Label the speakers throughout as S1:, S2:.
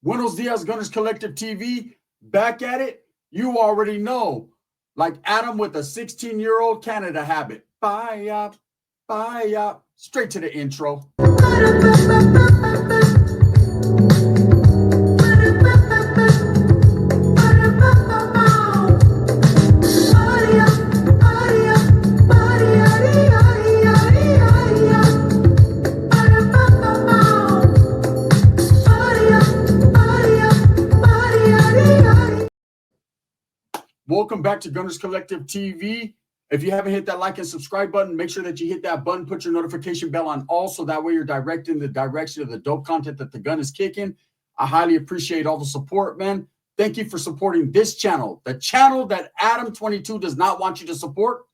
S1: Buenos dias, Gunnerz Collective TV. Back at it. You already know. Like Adam with a 16-year-old Canada habit. Bye up, bye up. Straight to the intro. Welcome back to Gunnerz Collective TV. If you haven't hit that like and subscribe button, make sure that you hit that button, put your notification bell on all, so that way you're directing the direction of the dope content that the gun is kicking. I highly appreciate all the support, man. Thank you for supporting this channel, the channel that Adam22 does not want you to support.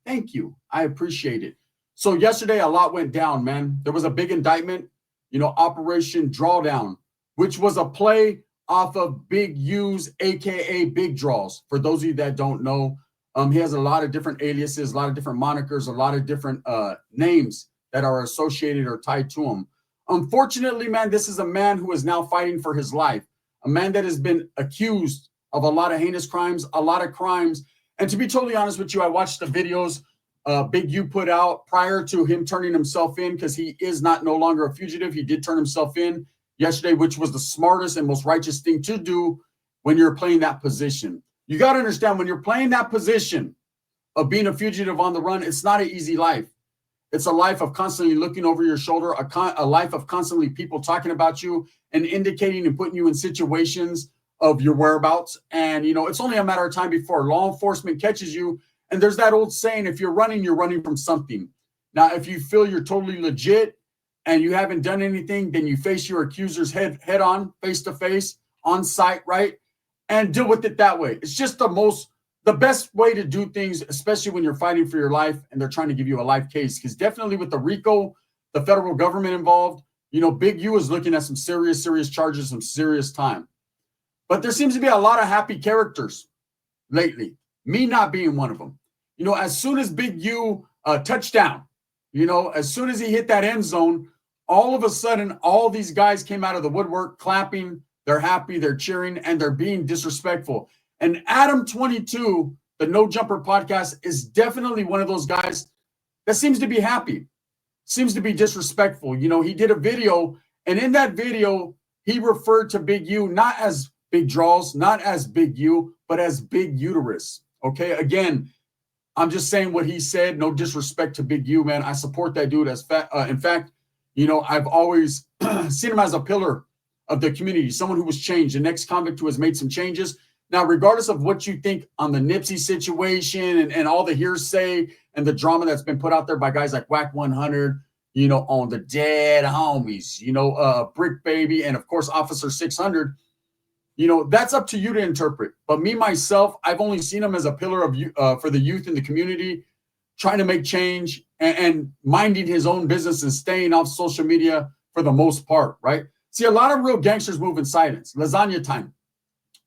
S1: Thank you. I appreciate it. So yesterday, a lot went down, man. There was a big indictment, Operation Drawdown, which was a play off of Big U's, aka Big Draws. For those of you that don't know, he has a lot of different aliases, a lot of different monikers, a lot of different names that are associated or tied to him. Unfortunately, man, this is a man who is now fighting for his life, a man that has been accused of a lot of heinous crimes, a lot of crimes. And to be totally honest with you, I watched the videos Big U put out prior to him turning himself in, because he is no longer a fugitive. He did turn himself in yesterday, which was the smartest and most righteous thing to do when you're playing that position. You got to understand, when you're playing that position of being a fugitive on the run, it's not an easy life. It's a life of constantly looking over your shoulder, a life of constantly people talking about you and indicating and putting you in situations of your whereabouts. And, it's only a matter of time before law enforcement catches you. And there's that old saying, if you're running from something. Now, if you feel you're totally legit and you haven't done anything, then you face your accusers head on, face to face, on site, right? And deal with it that way. It's just the best way to do things, especially when you're fighting for your life and they're trying to give you a life case. Because definitely with the RICO, the federal government involved, Big U is looking at some serious charges, some serious time. But there seems to be a lot of happy characters lately, me not being one of them. As soon as Big U touchdown, as soon as he hit that end zone, all of a sudden, all these guys came out of the woodwork clapping. They're happy, they're cheering, and they're being disrespectful. And Adam22, the No Jumper podcast, is definitely one of those guys that seems to be happy, seems to be disrespectful. He did a video, and in that video, he referred to Big U not as Big Draws, not as Big U, but as Big Uterus. Okay, again, I'm just saying what he said. No disrespect to Big U, man. I support that dude. In fact, I've always seen him as a pillar of the community, someone who was changed, an ex-convict who has made some changes. Now, regardless of what you think on the Nipsey situation and all the hearsay and the drama that's been put out there by guys like Whack 100, on the dead homies, Brick Baby, and of course, Officer 600, that's up to you to interpret. But me, myself, I've only seen him as a pillar of for the youth in the community, trying to make change and minding his own business and staying off social media for the most part, right? See, a lot of real gangsters move in silence. Lasagna time.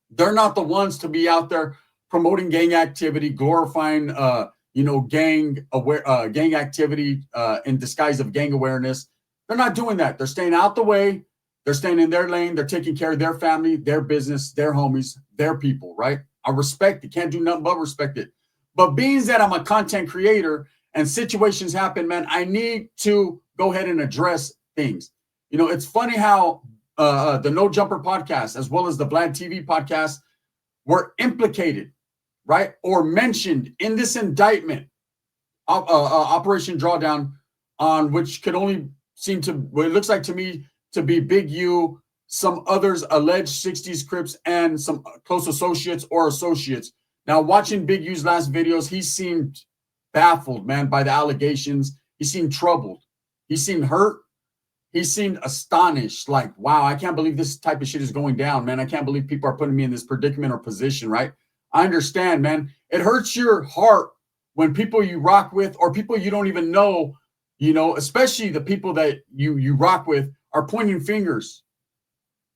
S1: They're not the ones to be out there promoting gang activity, glorifying, gang activity in disguise of gang awareness. They're not doing that. They're staying out the way. They're staying in their lane. They're taking care of their family, their business, their homies, their people, right? I respect it. Can't do nothing but respect it. But being that I'm a content creator and situations happen, man, I need to go ahead and address things. It's funny how the No Jumper podcast, as well as the Vlad TV podcast, were implicated, right, or mentioned in this indictment, Operation Drawdown, on which could only seem to, what it looks like to me, to be Big U, some others alleged 60s Crips, and some close associates or associates. Now, watching Big U's last videos, he seemed baffled, man, by the allegations. He seemed troubled. He seemed hurt. He seemed astonished, like, wow, I can't believe this type of shit is going down, man. I can't believe people are putting me in this predicament or position, right? I understand, man. It hurts your heart when people you rock with or people you don't even know, especially the people that you rock with, are pointing fingers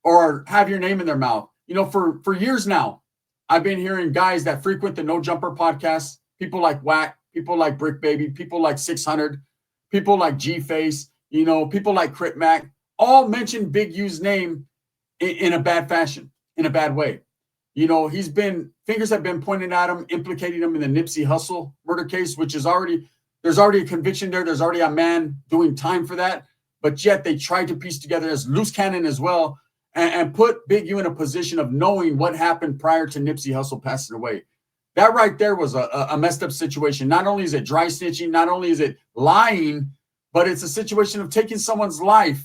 S1: or have your name in their mouth. For years now, I've been hearing guys that frequent the No Jumper podcast, people like Whack, people like Brick Baby, people like 600, people like G-Face, people like Crit Mac, all mention Big U's name in a bad fashion, in a bad way. You know, fingers have been pointed at him, implicating him in the Nipsey Hussle murder case, which is there's already a conviction there. There's already a man doing time for that. But yet they tried to piece together as loose cannon as well and put Big U in a position of knowing what happened prior to Nipsey Hussle passing away. That right there was a messed up situation. Not only is it dry snitching, not only is it lying, but it's a situation of taking someone's life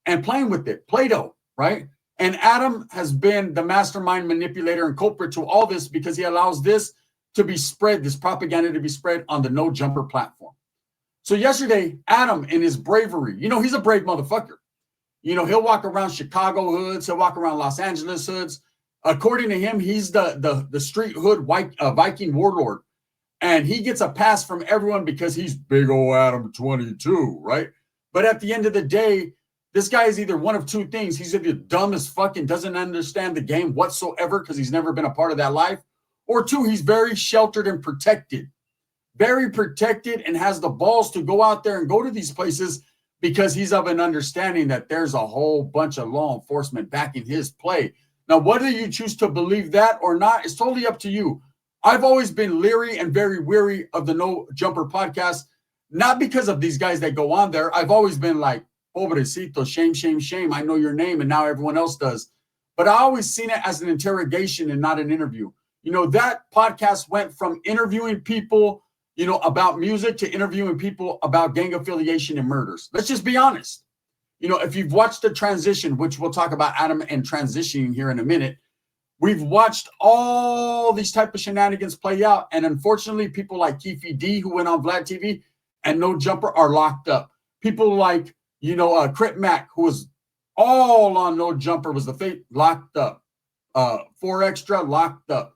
S1: and playing with it, Play-Doh, right? And Adam has been the mastermind, manipulator, and culprit to all this because he allows this to be spread, this propaganda to be spread on the No Jumper platform. So yesterday, Adam, in his bravery, you know, he's a brave motherfucker. You know, he'll walk around Chicago hoods, he'll walk around Los Angeles hoods. According to him, he's the street hood Viking warlord. And he gets a pass from everyone because he's big old Adam 22, right? But at the end of the day, this guy is either one of two things. He's either dumb as fuck and doesn't understand the game whatsoever because he's never been a part of that life. Or two, he's very sheltered and protected. Very protected and has the balls to go out there and go to these places because he's of an understanding that there's a whole bunch of law enforcement backing his play. Now, whether you choose to believe that or not is totally up to you. I've always been leery and very weary of the No Jumper podcast, not because of these guys that go on there. I've always been like, pobrecito, shame, shame, shame. I know your name, and now everyone else does. But I always seen it as an interrogation and not an interview. You know, that podcast went from interviewing people, you know, about music to interviewing people about gang affiliation and murders. Let's just be honest. You know, if you've watched the transition, which we'll talk about Adam and transitioning here in a minute, we've watched all these type of shenanigans play out. And unfortunately, people like Keefe D, who went on Vlad TV, and No Jumper are locked up. People like, you know, Crip Mac, who was all on No Jumper, was the fate, locked up. 4 Extra, locked up.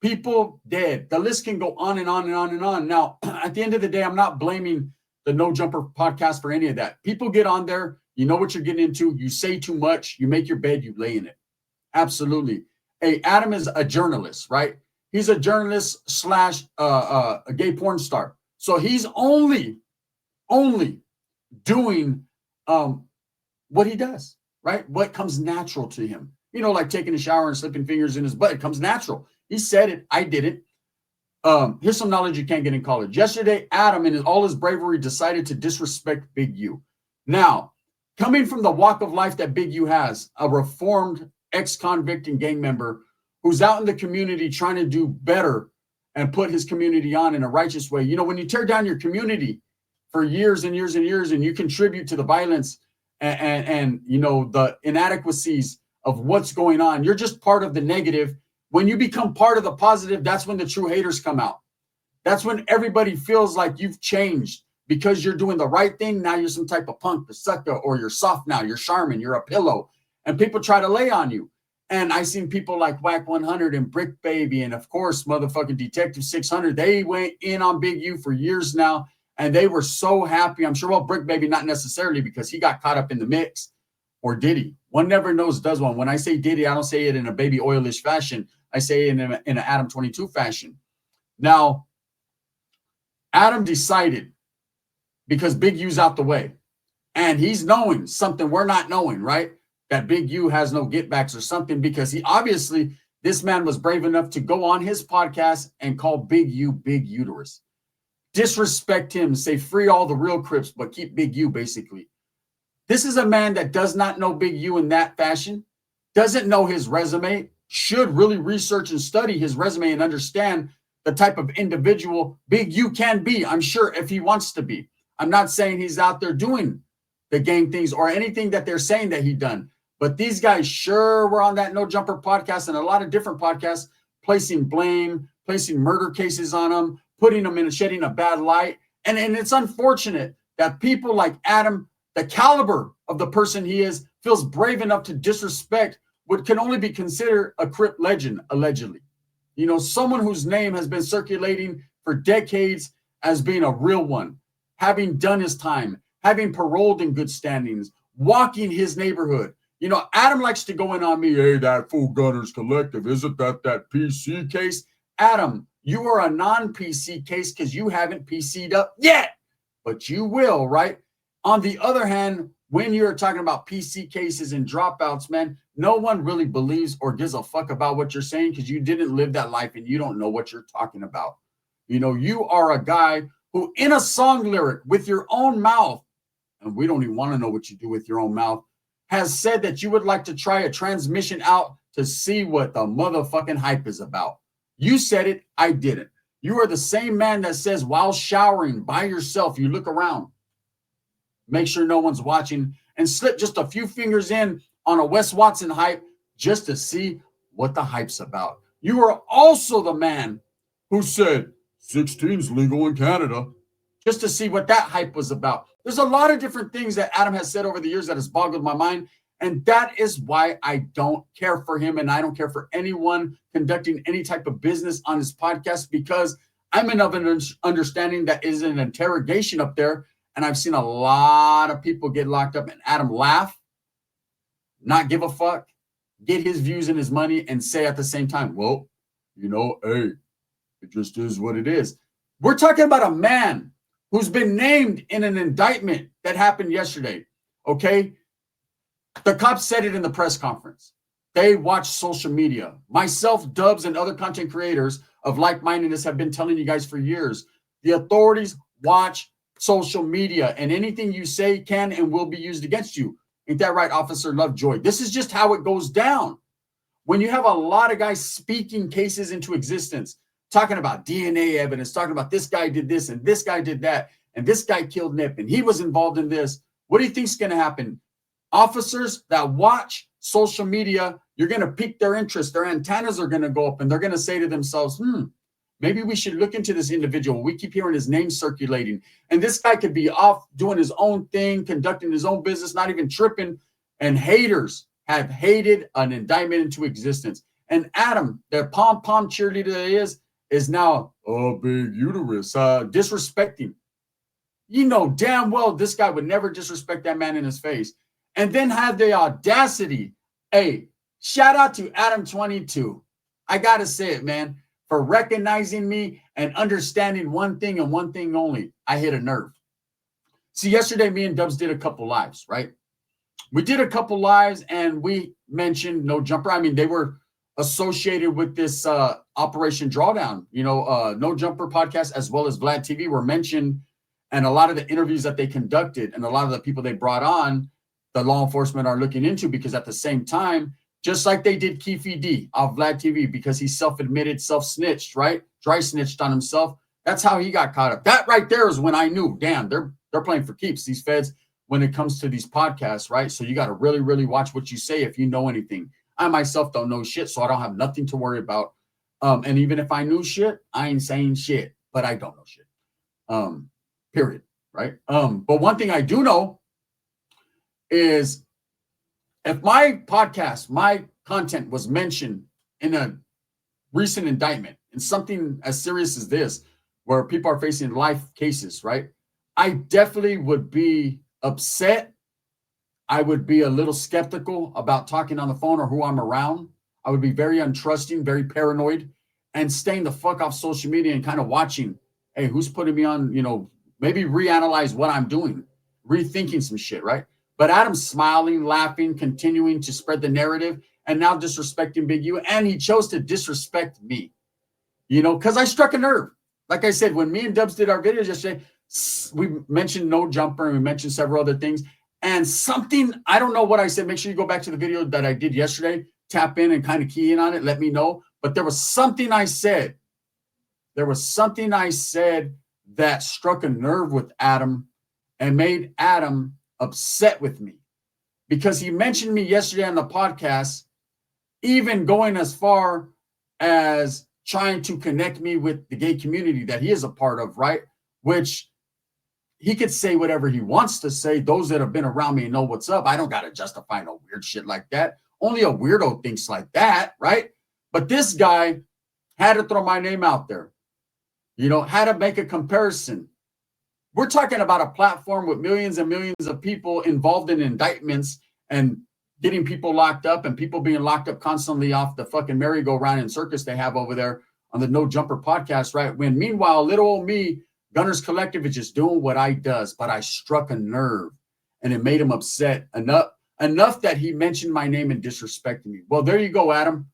S1: People dead. The list can go on and on and on and on. Now, at the end of the day, I'm not blaming the No Jumper podcast for any of that. People get on there. You know what you're getting into. You say too much. You make your bed. You lay in it. Absolutely. Hey, Adam is a journalist, right? He's a journalist slash a gay porn star. So he's only doing what he does, right? What comes natural to him. You know, like taking a shower and slipping fingers in his butt. It comes natural. He said it. I did it. Here's some knowledge you can't get in college. Yesterday, Adam, in all his bravery, decided to disrespect Big U. Now, coming from the walk of life that Big U has, a reformed ex-convict and gang member who's out in the community trying to do better and put his community on in a righteous way. You know, when you tear down your community for years and years and years and you contribute to the violence and you know, the inadequacies of what's going on, you're just part of the negative. When you become part of the positive, that's when the true haters come out. That's when everybody feels like you've changed because you're doing the right thing. Now you're some type of punk, the sucker, or you're soft now, you're Charmin, you're a pillow. And people try to lay on you. And I seen people like Whack 100 and Brick Baby and, of course, motherfucking Detective 600. They went in on Big U for years now, and they were so happy. I'm sure, well, Brick Baby, not necessarily because he got caught up in the mix. Or did he? One never knows, does one. When I say did he, I don't say it in a baby oilish fashion. I say it in an Adam 22 fashion. Now, Adam decided, because Big U's out the way, and he's knowing something we're not knowing, right? That Big U has no get backs or something, because he obviously, this man was brave enough to go on his podcast and call Big U Big Uterus. Disrespect him, say free all the real Crips, but keep Big U, basically. This is a man that does not know Big U in that fashion, doesn't know his resume, should really research and study his resume and understand the type of individual Big U can be, I'm sure, if he wants to be. I'm not saying he's out there doing the gang things or anything that they're saying that he done. But these guys sure were on that No Jumper podcast and a lot of different podcasts, placing blame, placing murder cases on them, putting them in, shedding a bad light. And it's unfortunate that people like Adam, the caliber of the person he is, feels brave enough to disrespect what can only be considered a Crip legend, allegedly. You know, someone whose name has been circulating for decades as being a real one, having done his time, having paroled in good standings, walking his neighborhood. You know, Adam likes to go in on me, hey, that fool Gunnerz Collective, isn't that PC case? Adam, you are a non-PC case because you haven't PC'd up yet, but you will, right? On the other hand, when you're talking about PC cases and dropouts, man, no one really believes or gives a fuck about what you're saying because you didn't live that life and you don't know what you're talking about. You know, you are a guy who in a song lyric with your own mouth, and we don't even want to know what you do with your own mouth, has said that you would like to try a transmission out to see what the motherfucking hype is about. You said it, I didn't. You are the same man that says while showering by yourself, you look around, make sure no one's watching, and slip just a few fingers in on a Wes Watson hype just to see what the hype's about. You are also the man who said 16 is legal in Canada just to see what that hype was about. There's a lot of different things that Adam has said over the years that has boggled my mind. And that is why I don't care for him. And I don't care for anyone conducting any type of business on his podcast, because I'm of an understanding that is an interrogation up there. And I've seen a lot of people get locked up, and Adam laugh, not give a fuck, get his views and his money, and say at the same time, well, you know, hey, it just is what it is. We're talking about a man who's been named in an indictment that happened yesterday, okay? The cops said it in the press conference. They watch social media. Myself, Dubs, and other content creators of like-mindedness have been telling you guys for years. The authorities watch social media, and anything you say can and will be used against you. Ain't that right, Officer Lovejoy? This is just how it goes down. When you have a lot of guys speaking cases into existence, talking about DNA evidence, talking about this guy did this and this guy did that, and this guy killed Nip and he was involved in this, what do you think's going to happen? Officers that watch social media, you're going to pique their interest. Their antennas are going to go up, and they're going to say to themselves, maybe we should look into this individual. We keep hearing his name circulating. And this guy could be off doing his own thing, conducting his own business, not even tripping. And haters have hated an indictment into existence. And Adam, their pom-pom cheerleader that is now a big uterus, disrespecting. You know damn well this guy would never disrespect that man in his face. And then have the audacity. Hey, shout out to Adam22. I got to say it, man, for recognizing me and understanding one thing and one thing only. I hit a nerve. See, yesterday, me and Dubs did a couple lives, right? We did a couple lives, and we mentioned No Jumper. I mean, they were associated with this Operation Drawdown. You know, No Jumper podcast as well as Vlad TV were mentioned, and a lot of the interviews that they conducted and a lot of the people they brought on, the law enforcement are looking into, because at the same time, just like they did Keefe D off Vlad TV, because he self-admitted, self-snitched, right? Dry snitched on himself. That's how he got caught up. That right there is when I knew, damn, they're playing for keeps, these feds, when it comes to these podcasts, right? So you got to really, really watch what you say if you know anything. I myself don't know shit, so I don't have nothing to worry about. And even if I knew shit, I ain't saying shit, but I don't know shit. Period, right? But one thing I do know is if my podcast, my content was mentioned in a recent indictment, in something as serious as this, where people are facing life cases, right? I definitely would be upset. I would be a little skeptical about talking on the phone or who I'm around. I would be very untrusting, very paranoid, and staying the fuck off social media and kind of watching, hey, who's putting me on, you know, maybe reanalyze what I'm doing, rethinking some shit, right? But Adam's smiling, laughing, continuing to spread the narrative, and now disrespecting Big U. And he chose to disrespect me, you know, because I struck a nerve. Like I said, when me and Dubs did our videos yesterday, we mentioned No Jumper and we mentioned several other things. And something, I don't know what I said. Make sure you go back to the video that I did yesterday, tap in and kind of key in on it. Let me know. But there was something I said. There was something I said that struck a nerve with Adam and made Adam upset with me, because he mentioned me yesterday on the podcast, even going as far as trying to connect me with the gay community that he is a part of, right? Which he could say whatever he wants to say. Those that have been around me know what's up. I don't got to justify no weird shit like that. Only a weirdo thinks like that, right? But this guy had to throw my name out there, you know, had to make a comparison. We're talking about a platform with millions and millions of people involved in indictments and getting people locked up, and people being locked up constantly off the fucking merry-go-round and circus they have over there on the No Jumper podcast, right? When meanwhile, little old me, Gunnerz Collective, is just doing what I does, but I struck a nerve and it made him upset enough enough that he mentioned my name and disrespected me. Well, there you go, Adam.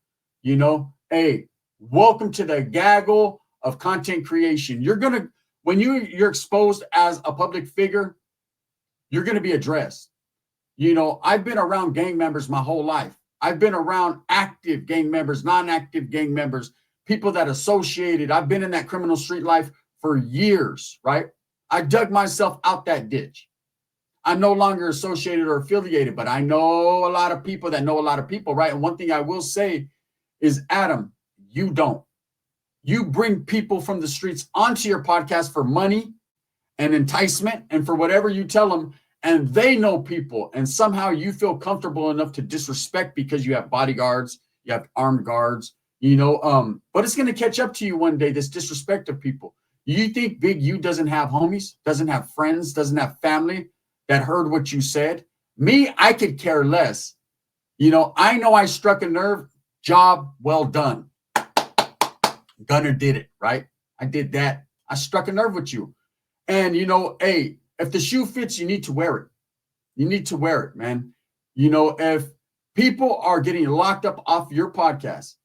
S1: You know, hey, welcome to the gaggle of content creation. When you're exposed as a public figure, you're going to be addressed. You know, I've been around gang members my whole life. I've been around active gang members, non-active gang members, people that associated. I've been in that criminal street life for years, right? I dug myself out that ditch. I'm no longer associated or affiliated, but I know a lot of people that know a lot of people, right? And one thing I will say is, Adam, you don't. You bring people from the streets onto your podcast for money and enticement and for whatever you tell them, and they know people, and somehow you feel comfortable enough to disrespect because you have bodyguards, you have armed guards, you know, but it's going to catch up to you one day, this disrespect of people. You think Big U doesn't have homies, doesn't have friends, doesn't have family that heard what you said? Me, I could care less. You know I struck a nerve. Job well done. Gunner did it, right? I did that. I struck a nerve with you. And, you know, hey, if the shoe fits, you need to wear it. You need to wear it, man. You know, if people are getting locked up off your podcast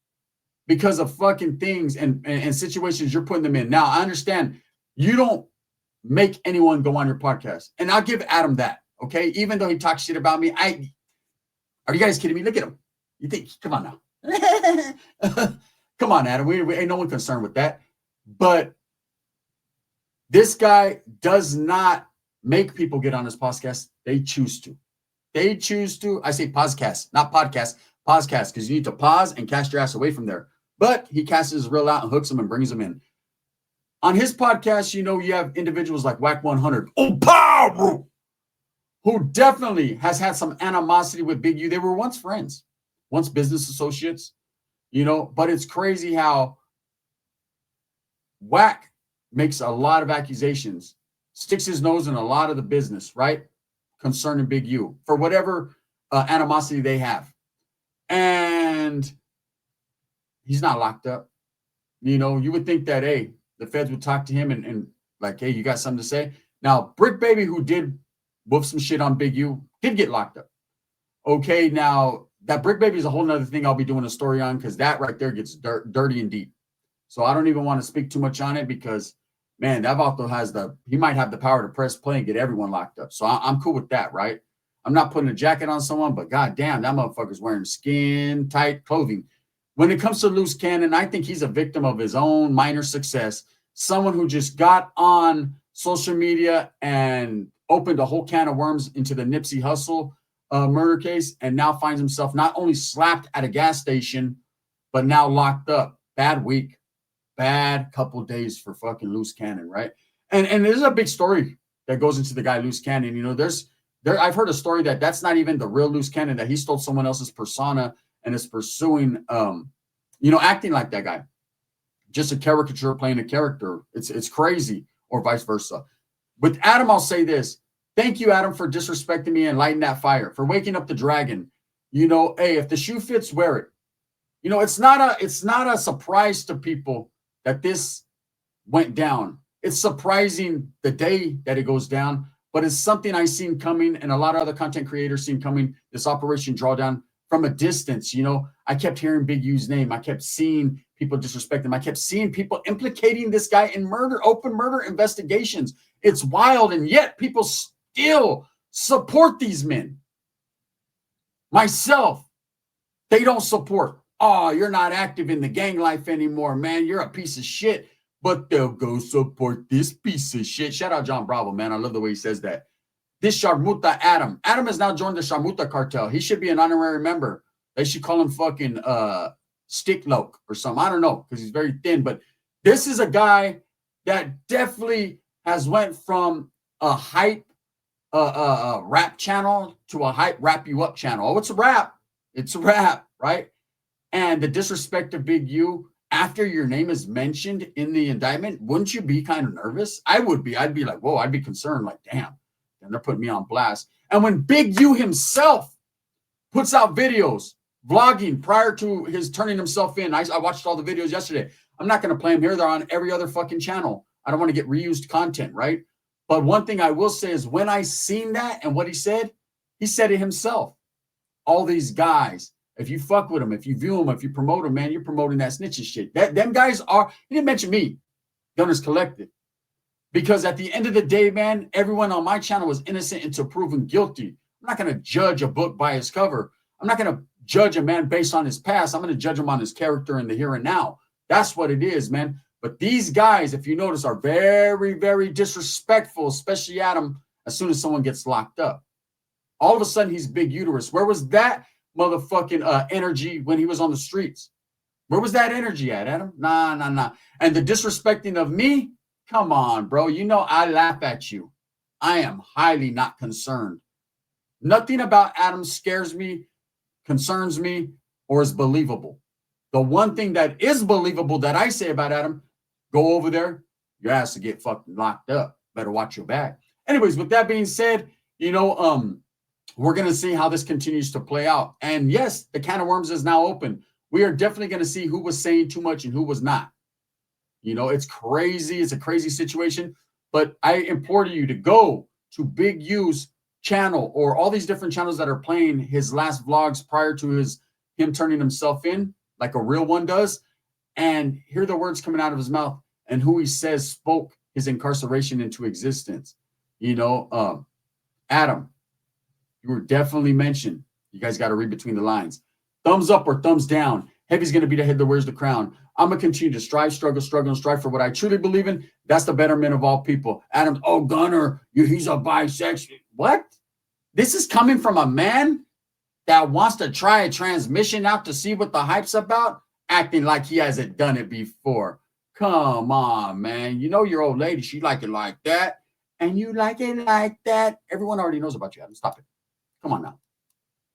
S1: because of fucking things and situations you're putting them in. Now, I understand you don't make anyone go on your podcast. And I'll give Adam that, okay? Even though he talks shit about me, are you guys kidding me? Look at him. You think, come on now. Come on, Adam. We ain't no one concerned with that. But this guy does not make people get on his podcast. They choose to. They choose to. I say podcast, not podcast. Podcast, because you need to pause and cast your ass away from there. But he casts his reel out and hooks them and brings them in. On his podcast, you know, you have individuals like Whack 100, who definitely has had some animosity with Big U. They were once friends, once business associates. You know, but it's crazy how Whack makes a lot of accusations, sticks his nose in a lot of the business, right? Concerning Big U for whatever animosity they have. And he's not locked up. You know, you would think that, hey, the feds would talk to him and like, hey, you got something to say? Now, Brick Baby, who did woof some shit on Big U, did get locked up. Okay, now, that Brick Baby is a whole nother thing I'll be doing a story on, because that right there gets dirty and deep. So I don't even want to speak too much on it because, man, that vato he might have the power to press play and get everyone locked up. So I'm cool with that, right? I'm not putting a jacket on someone, but goddamn, that motherfucker's wearing skin tight clothing. When it comes to Loose Cannon, I think he's a victim of his own minor success. Someone who just got on social media and opened a whole can of worms into the Nipsey Hussle murder case, and now finds himself not only slapped at a gas station, but now locked up. Bad week, bad couple days for fucking Loose Cannon, right? And there's a big story that goes into the guy Loose Cannon. You know, I've heard a story that's not even the real Loose Cannon, that he stole someone else's persona and is pursuing, you know, acting like that guy, just a caricature playing a character. It's crazy, or vice versa. With Adam, I'll say this. Thank you, Adam, for disrespecting me and lighting that fire, for waking up the dragon. You know, hey, if the shoe fits, wear it. You know, it's not a surprise to people that this went down. It's surprising the day that it goes down, but it's something I seen coming, and a lot of other content creators seen coming, this Operation Drawdown, from a distance. You know, I kept hearing Big U's name. I kept seeing people disrespect him. I kept seeing people implicating this guy in murder, open murder investigations. It's wild, and yet people still support these men. Myself, they don't support. Oh, you're not active in the gang life anymore, man. You're a piece of shit. But they'll go support this piece of shit. Shout out John Bravo, man. I love the way he says that. This Sharmuta Adam. Adam has now joined the Sharmuta cartel. He should be an honorary member. They should call him fucking Stick Loke or something. I don't know, because he's very thin. But this is a guy that definitely has went from a hype rap channel to a hype wrap you up channel. Oh, it's a rap. It's a rap, right? And the disrespect of Big U after your name is mentioned in the indictment, wouldn't you be kind of nervous? I would be. I'd be like, whoa, I'd be concerned, like, damn, and they're putting me on blast. And when Big U himself puts out videos, vlogging prior to his turning himself in, I watched all the videos yesterday. I'm not going to play them here. They're on every other fucking channel. I don't want to get reused content, right? But one thing I will say is when I seen that and what he said it himself. all these guys, if you fuck with them, if you view them, if you promote them, man, you're promoting that snitching shit. Them guys are, he didn't mention me, Gunnerz Collective. Because at the end of the day, man, everyone on my channel was innocent until proven guilty. I'm not going to judge a book by its cover. I'm not going to judge a man based on his past. I'm going to judge him on his character in the here and now. That's what it is, man. But these guys, if you notice, are very, very disrespectful, especially Adam, as soon as someone gets locked up. All of a sudden, he's big uterus. Where was that motherfucking energy when he was on the streets? Where was that energy at, Adam? Nah. And the disrespecting of me, come on, bro. You know I laugh at you. I am highly not concerned. Nothing about Adam scares me, concerns me, or is believable. The one thing that is believable that I say about Adam, go over there, your ass to get fucking locked up. Better watch your back. Anyways, with that being said, you know, we're going to see how this continues to play out. And yes, the can of worms is now open. We are definitely going to see who was saying too much and who was not. You know, it's crazy. It's a crazy situation. But I implore you to go to Big U's channel or all these different channels that are playing his last vlogs prior to him turning himself in like a real one does, and hear the words coming out of his mouth and who he says spoke his incarceration into existence. You know, Adam, you were definitely mentioned. You guys got to read between the lines. Thumbs up or thumbs down. Heavy's going to be the head that wears the crown. I'm going to continue to strive, struggle, and strive for what I truly believe in. That's the betterment of all people. Adam, oh, Gunner, he's a bisexual. What? This is coming from a man that wants to try a transmission out to see what the hype's about, acting like he hasn't done it before. Come on, man. You know your old lady, she like it like that, and you like it like that. Everyone already knows about you, Adam. Stop it. Come on now.